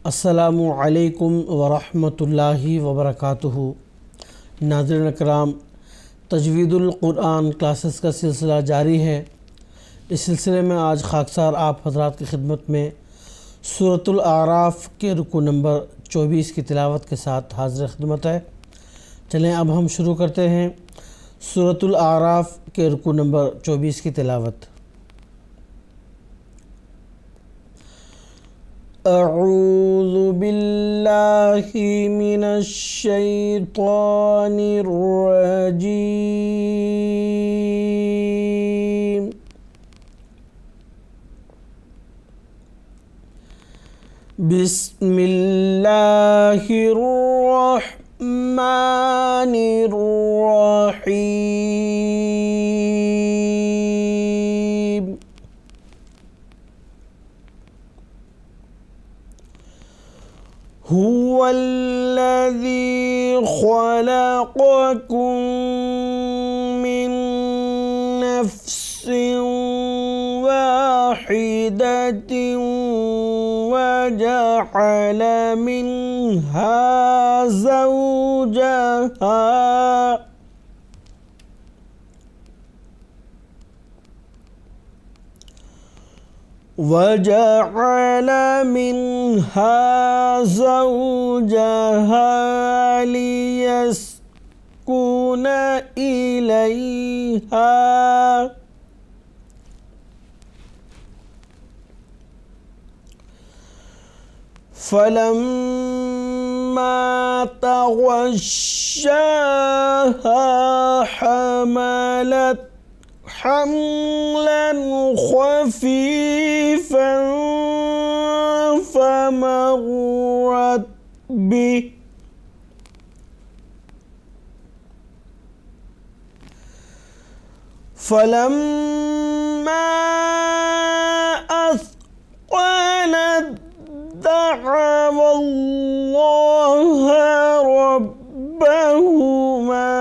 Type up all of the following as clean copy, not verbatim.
السلام علیکم ورحمۃ اللہ وبرکاتہ۔ ناظرین اکرام، تجوید القرآن کلاسز کا سلسلہ جاری ہے۔ اس سلسلے میں آج خاکسار آپ حضرات کی خدمت میں سورۃ الاعراف کے رکوع نمبر 24 کی تلاوت کے ساتھ حاضر خدمت ہے۔ چلیں اب ہم شروع کرتے ہیں سورۃ الاعراف کے رکوع نمبر 24 کی تلاوت۔ اعوذ باللہ من الشیطان الرجیم۔ بسم اللہ الرحمن الرحیم۔ هو الذي خلقكم من نفس واحدة وجعل منها زوجها ليسكن إليها فلما تغشاها حملت حملا خفيفا فمرت به فلما أثقلت دعوا الله ربهما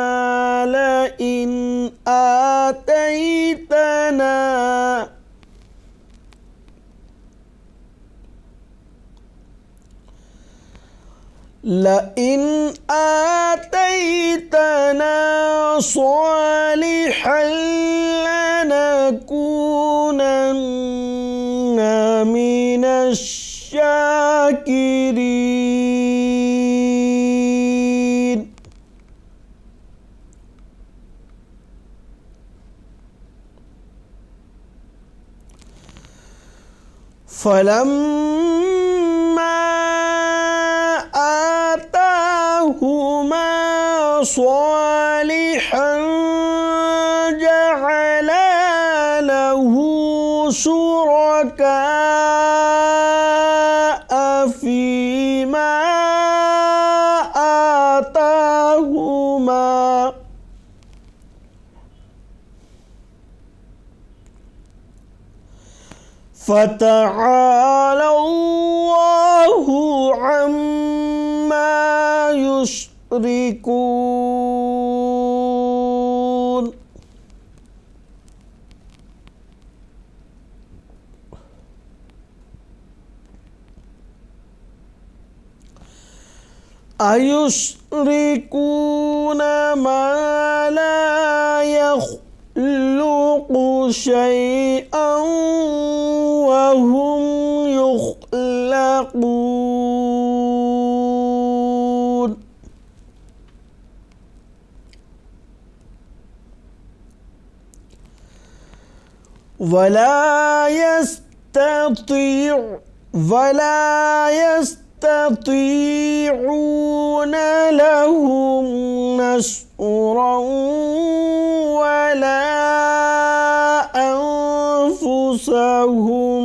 لئن آتيتنا صالحا لنكونن من الشاكرين۔ فلما آتاهما صالحا جعلا له شركاء فيما آتاهما فتعالى الله عما يشركون۔ أَيُشْرِكُونَ مَا لَا يَخْلُقُ شَيْئًا وَهُمْ يُخْلَقُونَ۔ ولا يستطيعون لهم نصرا ولا أنفسهم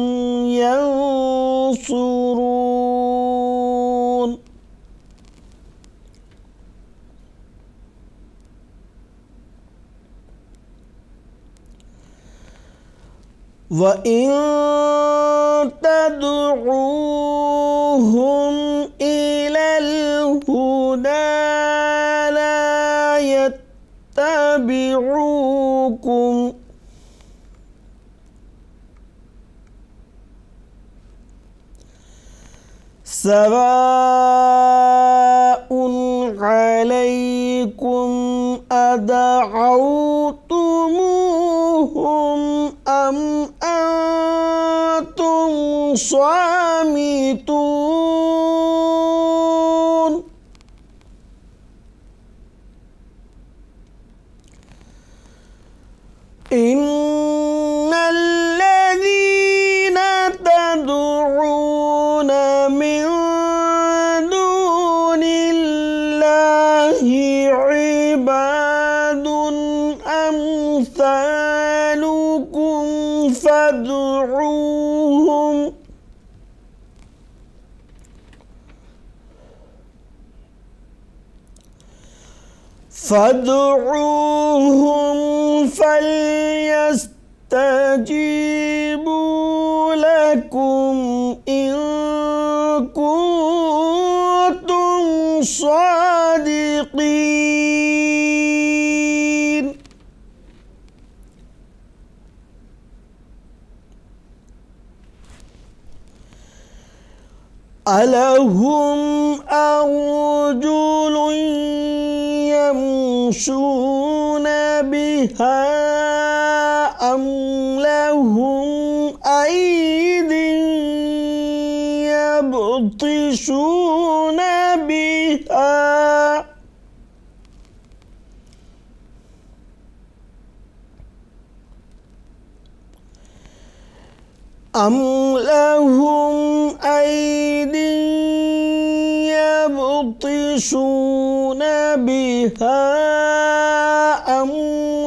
ينصرون۔ وَإِن تَدْعُوهُمْ إِلَى الْهُدَى لَا يَتَّبِعُوكُمْ سواء عليكم أدعوتموهم أم أنتم صامتون إن الذين تدعون من دون الله عباد أمثالكم فادعوهم فليستجيبوا لكم إن كنتم صادقين ألهم أرجل يمشون بها أم لهم أيد يبطشون بها أم لهم أيد يبطشون بها أم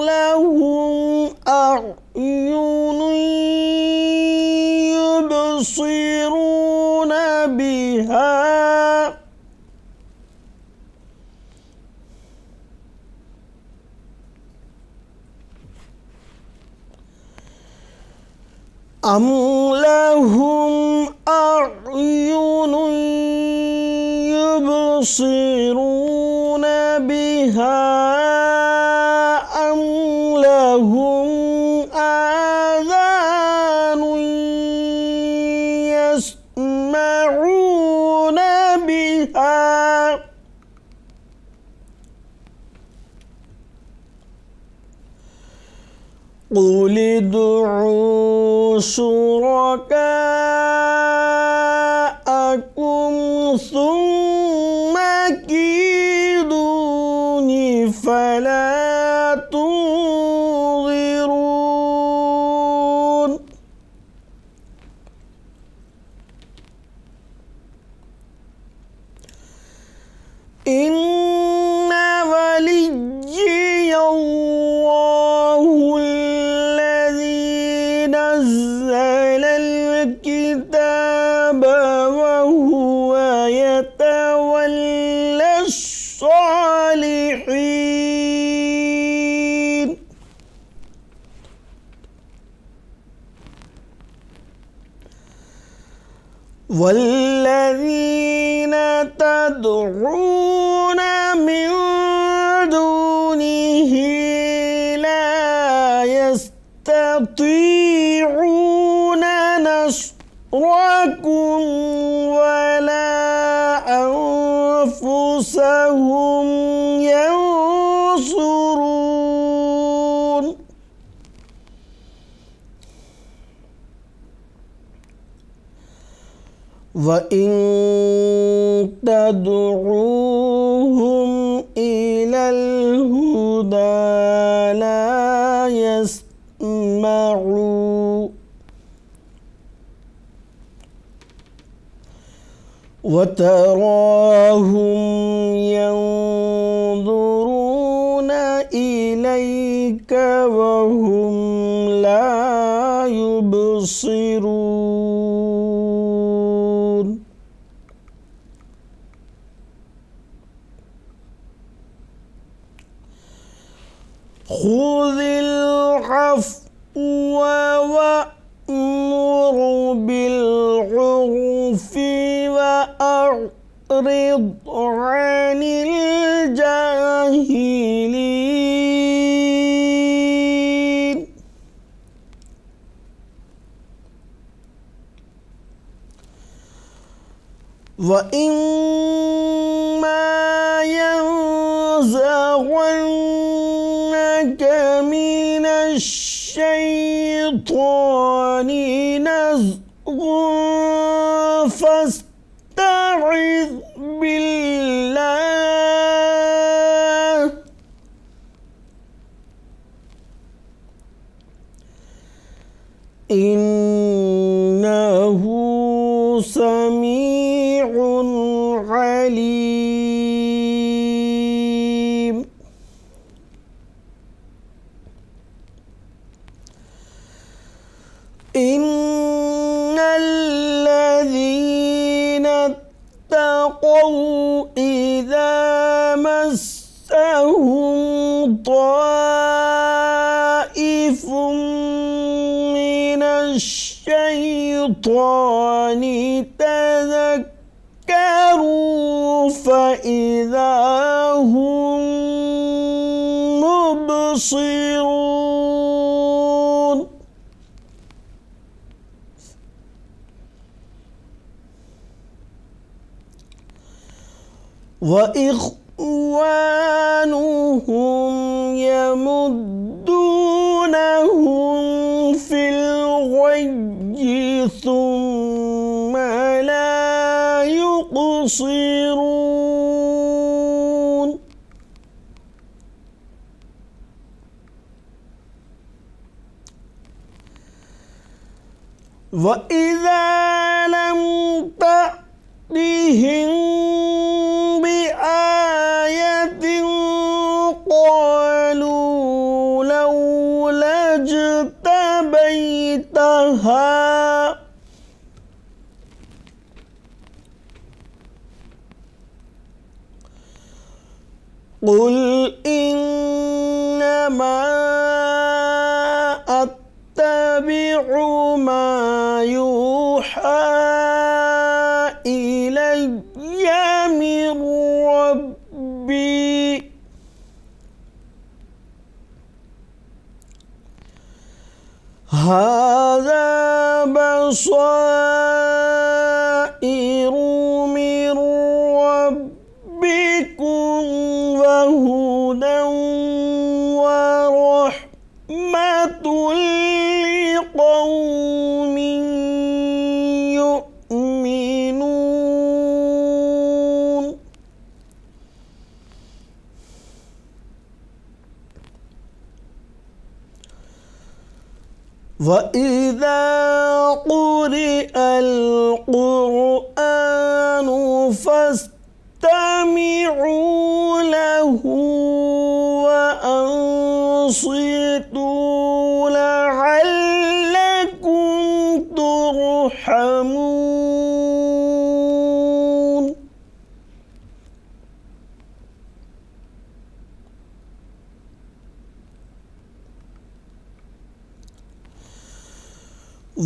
لهم أعين يبصرون بها أم لهم أعين يبصرون بها أم لهم آذان يسمعون بها قل ادعوا شركاءكم ثم كيدون فلا تنظرون إن وليي الله الذي نزل الكتاب وهو يتولى الصالحين والذين تدعون من دونه لا يستطيعون نصركم ولا أنفسهم ينصرون وإن تدعوهم إلى الهدى لا يسمعوا وتراهم ينظرون إليك وهم لا يبصرون خذ العفو وأمر بالعرف وأعرض عن الجاهلين وَإِمَّا يَنزَغَنَّكَ مِنَ الشَّيْطَانِ نَزْغٌ فَاسْتَعِذْ بِاللَّهِ إِنَّهُ سَمِيعٌ عَلِيمٌ. إِنَّ الَّذِينَ اتَّقَوْا إِذَا مَسَّهُمْ طَائِفٌ مِّنَ الشَّيْطَانِ تَذَكَّرُوا فَإِذَا هُم مُّبْصِرُونَ. وَإِخْوَانُهُمْ يَمُدُّونَهُمْ فِي الْغَيِّ ثُمَّ لَا يُقْصِرُونَ. وَإِذَا لَمْ تَأْتِهِم بِآيَةٍ قَالُوا لَوْلَا اجْتَبَيْتَهَا قُلْ إِنَّمَا أَتَّبِعُ مَا يُوحَىٰ إِلَيَّ مِن رَّبِّي هَٰذَا بَصَائِرُ مِن رَّبِّكُمْ وَهُدًى وَرَحْمَةٌ لِّقَوْمٍ يُؤْمِنُونَ. وَإِذَا قُرِئَ الْقُرْآنُ فَاسْتَمِعُوا لَهُ وَأَنصِتُوا لَعَلَّكُمْ تُرْحَمُونَ.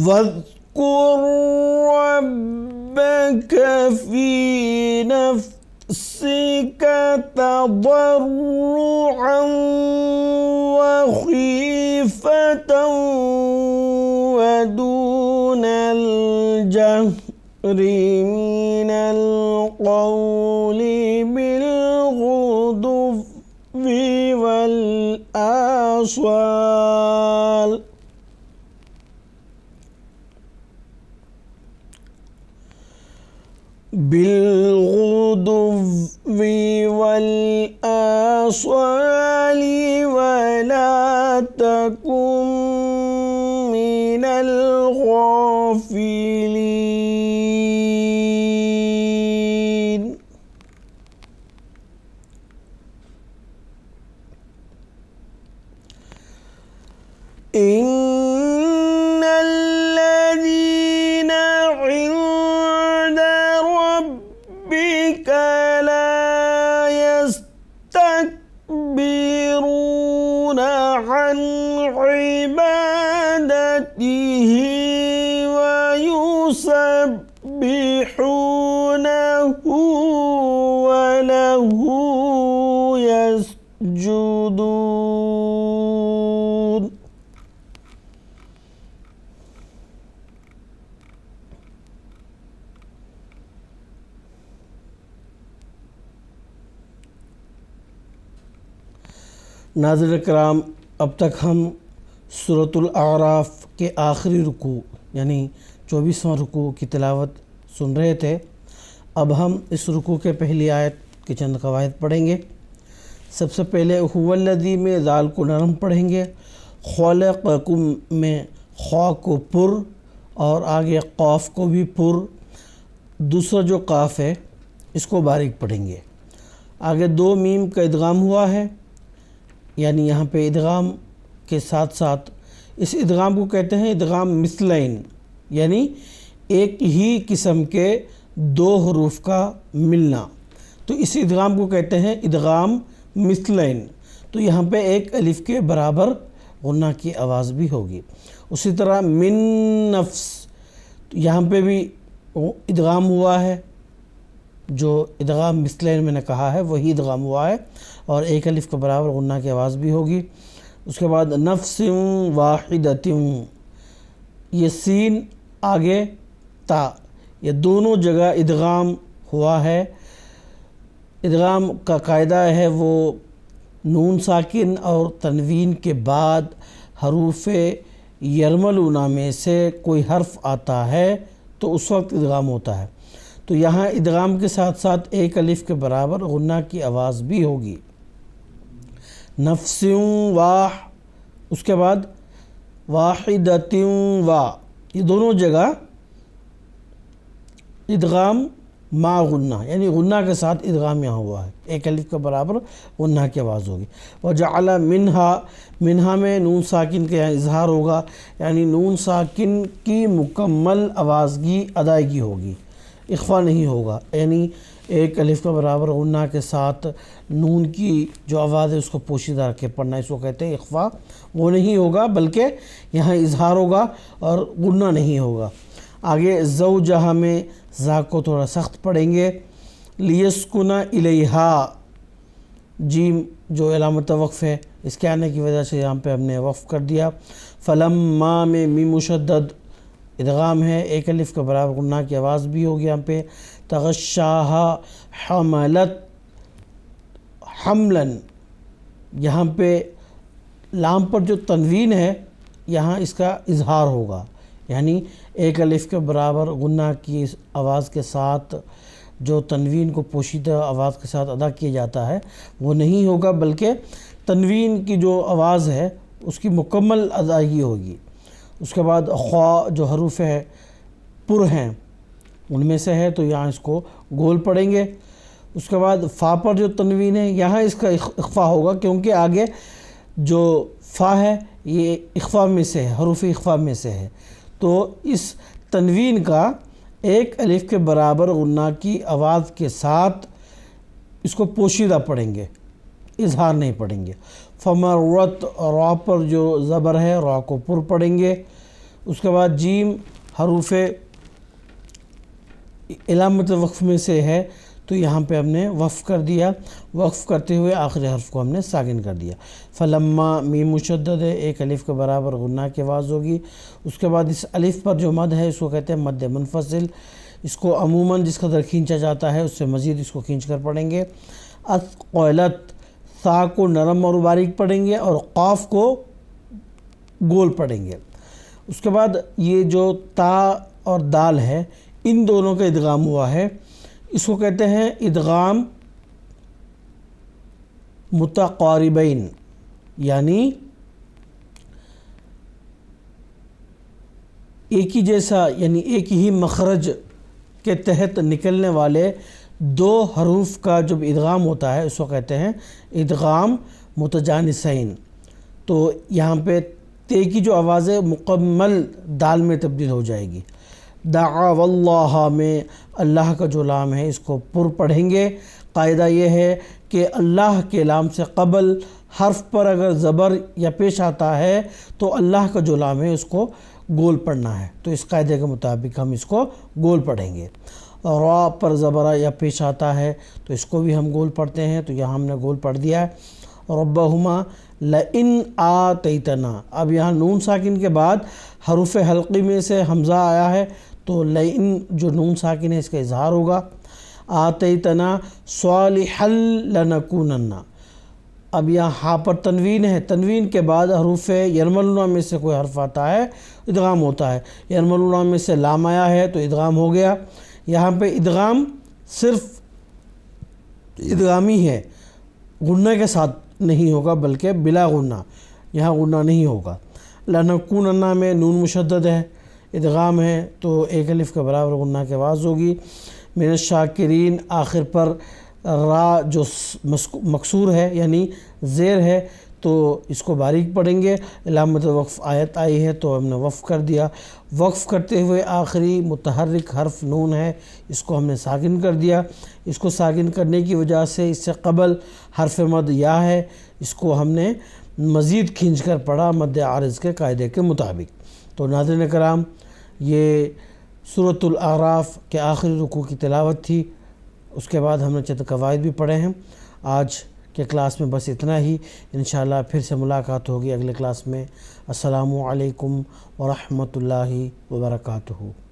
وَاذْكُر رَّبَّكَ فِي نَفْسِكَ تَضَرُّعًا وَخِيفَةً وَدُونَ الْجَهْرِ مِنَ الْقَوْلِ بِالْغُدُوِّ وَالْآصَالِ وَلَا تَكُن مِّنَ الْغَافِلِينَ. إِنَّ الَّذِينَ عِندَ رَبِّكَ لَا يَسْتَكْبِرُونَ عَنْ عِبَادَتِهِ وَيُسَبِّحُونَهُ وَلَهُ يَسْجُدُونَ. ناظرین کرام، اب تک ہم سورۃ الاعراف کے آخری رکوع یعنی 24واں رکوع کی تلاوت سن رہے تھے۔ اب ہم اس رکوع کے پہلی آیت کے چند قواعد پڑھیں گے۔ سب سے پہلے هو الذی میں ذال کو نرم پڑھیں گے، خلقکم میں خا کو پر اور آگے قاف کو بھی پر، دوسرا جو قاف ہے اس کو باریک پڑھیں گے۔ آگے دو میم کا ادغام ہوا ہے، یعنی یہاں پہ ادغام کے ساتھ ساتھ اس ادغام کو کہتے ہیں ادغام مثلین، یعنی ایک ہی قسم کے دو حروف کا ملنا، تو اس ادغام کو کہتے ہیں ادغام مثلین۔ تو یہاں پہ ایک الف کے برابر غنہ کی آواز بھی ہوگی۔ اسی طرح من نفس، یہاں پہ بھی ادغام ہوا ہے، جو ادغام مثلین میں نے کہا ہے وہی ادغام ہوا ہے اور ایک الف کے برابر غنہ کی آواز بھی ہوگی۔ اس کے بعد نفس واحدۃ، یہ سین آگے تا، یہ دونوں جگہ ادغام ہوا ہے۔ ادغام کا قاعدہ ہے وہ نون ساکن اور تنوین کے بعد حروف یرملون میں سے کوئی حرف آتا ہے تو اس وقت ادغام ہوتا ہے۔ تو یہاں ادغام کے ساتھ ساتھ ایک الف کے برابر غنہ کی آواز بھی ہوگی۔ نفس واح، اس کے بعد واحدۃ وا، یہ دونوں جگہ ادغام ما غنہ، یعنی غنہ کے ساتھ ادغام یہاں ہوا ہے، ایک الف کے برابر غنہ کی آواز ہوگی۔ وجعل منہا، منہا میں نون ساکن کے یہاں اظہار ہوگا، یعنی نون ساکن کی مکمل آوازگی ادائیگی ہوگی، اخفا نہیں ہوگا، یعنی ایک الف کے برابر غنہ کے ساتھ نون کی جو آواز ہے اس کو پوشیدہ رکھ کے پڑھنا، اس کو کہتے ہیں اخفا۔ وہ نہیں ہوگا بلکہ یہاں اظہار ہوگا اور غنہ نہیں ہوگا۔ آگے زوجہ میں زا کو تھوڑا سخت پڑھیں گے۔ لیسکن الیہا، جیم جو علامت وقف ہے اس کے آنے کی وجہ سے یہاں پہ ہم نے وقف کر دیا۔ فلما میں میم مشدد ادغام ہے، ایک الف کے برابر غنہ کی آواز بھی ہوگی یہاں پہ۔ تغشاہا حملت حملاً، یہاں پہ لام پر جو تنوین ہے یہاں اس کا اظہار ہوگا، یعنی ایک الف کے برابر غنہ کی آواز کے ساتھ جو تنوین کو پوشیدہ آواز کے ساتھ ادا کیا جاتا ہے وہ نہیں ہوگا، بلکہ تنوین کی جو آواز ہے اس کی مکمل ادائیگی ہوگی۔ اس کے بعد خوا جو حروف ہے پر ہیں ان میں سے ہے تو یہاں اس کو گول پڑھیں گے۔ اس کے بعد فا پر جو تنوین ہے یہاں اس کا اخفا ہوگا، کیونکہ آگے جو فا ہے یہ اخفا میں سے ہے، حروف اخفا میں سے ہے، تو اس تنوین کا ایک الف کے برابر غنہ کی آواز کے ساتھ اس کو پوشیدہ پڑھیں گے، اظہار نہیں پڑھیں گے۔ فمرت، را پر جو زبر ہے را کو پر پڑھیں گے۔ اس کے بعد جیم حروف علامت وقف میں سے ہے تو یہاں پہ ہم نے وقف کر دیا، وقف کرتے ہوئے آخری حرف کو ہم نے ساکن کر دیا۔ فلما میم مشدد ہے، ایک الف کے برابر غنہ کی آواز ہوگی۔ اس کے بعد اس الف پر جو مد ہے اس کو کہتے ہیں مد منفصل، اس کو عموماً جس قدر کھینچا جاتا ہے اس سے مزید اس کو کھینچ کر پڑھیں گے۔ اثقلت، سا کو نرم اور باریک پڑھیں گے اور قاف کو گول پڑھیں گے۔ اس کے بعد یہ جو تا اور دال ہے ان دونوں کا ادغام ہوا ہے، اس کو کہتے ہیں ادغام متقاربین، یعنی ایک ہی جیسا، یعنی ایک ہی مخرج کے تحت نکلنے والے دو حروف کا جب ادغام ہوتا ہے اس کو کہتے ہیں ادغام متجانسین۔ تو یہاں پہ تے کی جو آواز ہے مکمل دال میں تبدیل ہو جائے گی۔ دعوا اللہ میں اللہ کا جو لام ہے اس کو پر پڑھیں گے۔ قاعدہ یہ ہے کہ اللہ کے لام سے قبل حرف پر اگر زبر یا پیش آتا ہے تو اللہ کا جو لام ہے اس کو گول پڑھنا ہے، تو اس قاعدے کے مطابق ہم اس کو گول پڑھیں گے۔ را پر زبر یا پیش آتا ہے تو اس کو بھی ہم گول پڑھتے ہیں، تو یہاں ہم نے گول پڑھ دیا ہے۔ ربہما لئن آتیتنا، اب یہاں نون ساکن کے بعد حروف حلقی میں سے حمزہ آیا ہے تو لئن جو نون ساکن ہے اس کا اظہار ہوگا۔ آتیتنا صالحا لنکونن، اب یہاں ہا پر تنوین ہے، تنوین کے بعد حروف یرملون میں سے کوئی حرف آتا ہے ادغام ہوتا ہے۔ یرملون میں سے لام آیا ہے تو ادغام ہو گیا۔ یہاں پہ ادغام صرف ادغامی ہے، غنہ کے ساتھ نہیں ہوگا بلکہ بلا غنہ، یہاں غنہ نہیں ہوگا۔ لنکونن میں نون مشدد ہے، ادغام ہے تو ایک الف کے برابر غنہ کی آواز ہوگی۔ من الشاکرین آخر پر را جو مکسور ہے یعنی زیر ہے تو اس کو باریک پڑھیں گے۔ علامت وقف آیت آئی ہے تو ہم نے وقف کر دیا۔ وقف کرتے ہوئے آخری متحرک حرف نون ہے، اس کو ہم نے ساکن کر دیا۔ اس کو ساکن کرنے کی وجہ سے اس سے قبل حرف مد یا ہے، اس کو ہم نے مزید کھینچ کر پڑھا مد عارض کے قاعدے کے مطابق۔ تو ناظرین کرام، یہ سورۃ الاعراف کے آخری رکوع کی تلاوت تھی، اس کے بعد ہم نے چند قواعد بھی پڑھے ہیں۔ آج کے کلاس میں بس اتنا ہی، انشاءاللہ پھر سے ملاقات ہوگی اگلے کلاس میں۔ السلام علیکم ورحمۃ اللہ وبرکاتہ۔